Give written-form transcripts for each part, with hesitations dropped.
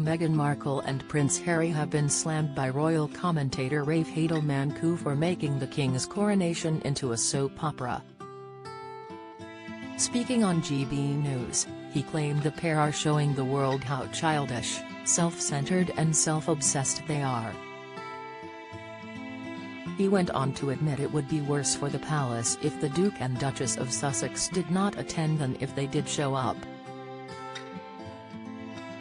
Meghan Markle and Prince Harry have been slammed by royal commentator Rafe Hadelman for making the king's coronation into a soap opera. Speaking on GB News, he claimed the pair are showing the world how childish, self-centered and self-obsessed they are. He went on to admit it would be worse for the palace if the Duke and Duchess of Sussex did not attend than if they did show up.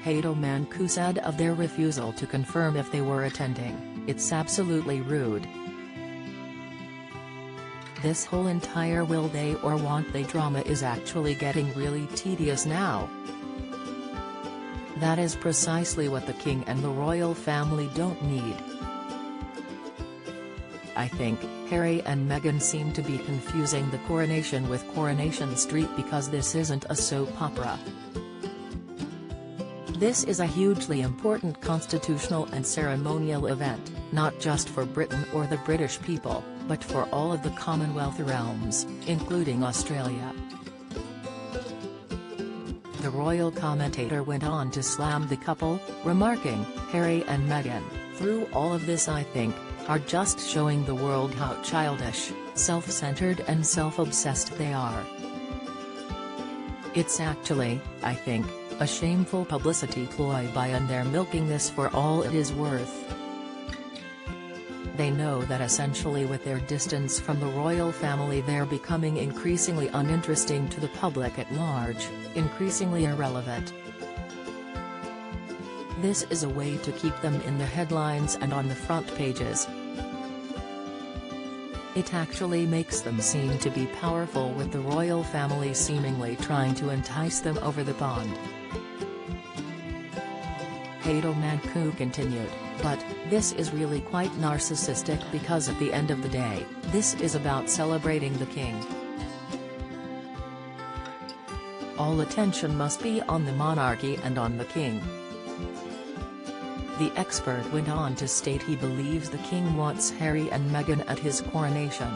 Hadelman said of their refusal to confirm if they were attending, "It's absolutely rude. This whole entire will they or won't they drama is actually getting really tedious now. That is precisely what the king and the royal family don't need. I think Harry and Meghan seem to be confusing the coronation with Coronation Street because this isn't a soap opera. This is a hugely important constitutional and ceremonial event, not just for Britain or the British people, but for all of the Commonwealth realms, including Australia." The royal commentator went on to slam the couple, remarking, "Harry and Meghan, through all of this I think, are just showing the world how childish, self-centered and self-obsessed they are. It's actually, I think, a shameful publicity ploy and they're milking this for all it is worth. They know that essentially with their distance from the royal family they're becoming increasingly uninteresting to the public at large, increasingly irrelevant. This is a way to keep them in the headlines and on the front pages. It actually makes them seem to be powerful with the royal family seemingly trying to entice them over the pond." Hadelman continued, "But, this is really quite narcissistic because at the end of the day, this is about celebrating the king. All attention must be on the monarchy and on the king." The expert went on to state he believes the king wants Harry and Meghan at his coronation.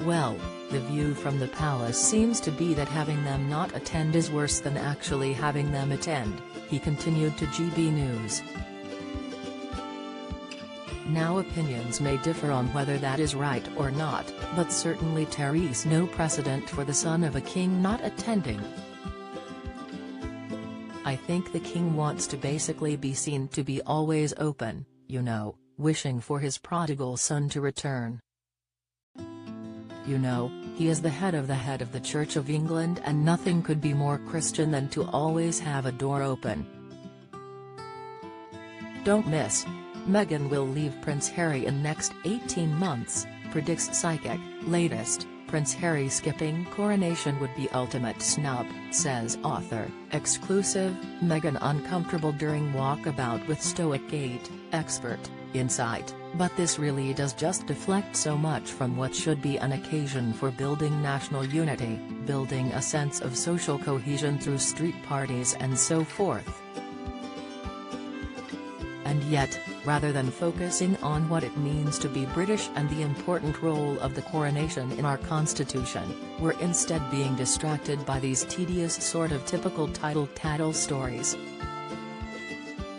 "Well, the view from the palace seems to be that having them not attend is worse than actually having them attend," he continued to GB News. Now opinions may differ on whether that is right or not, but certainly there is no precedent for the son of a king not attending. "I think the king wants to basically be seen to be always open, you know, wishing for his prodigal son to return. You know, he is the head of the Church of England and nothing could be more Christian than to always have a door open. Don't miss. Meghan will leave Prince Harry in next 18 months, predicts psychic. Latest, Prince Harry skipping coronation would be ultimate snub, says author. Exclusive, Meghan uncomfortable during walkabout with Stoic Gate, expert, insight, but this really does just deflect so much from what should be an occasion for building national unity, building a sense of social cohesion through street parties and so forth. And yet, rather than focusing on what it means to be British and the important role of the coronation in our constitution, we're instead being distracted by these tedious sort of typical tattle stories.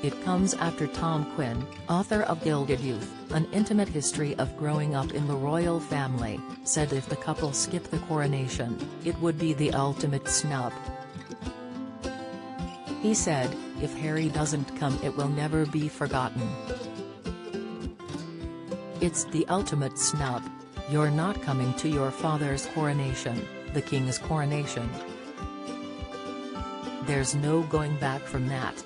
It comes after Tom Quinn, author of Gilded Youth, An Intimate History of Growing Up in the Royal Family, said if the couple skip the coronation, it would be the ultimate snub. He said, if Harry doesn't come it will never be forgotten. It's the ultimate snub. You're not coming to your father's coronation, the king's coronation. There's no going back from that.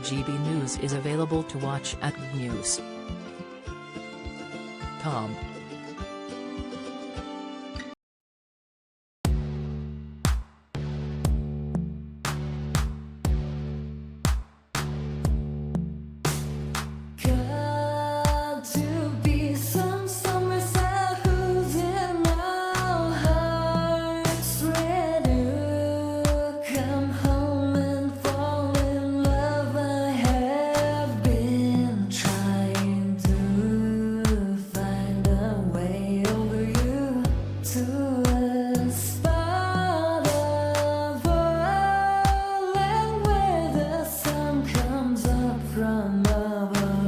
GB News is available to watch at News.com. lover.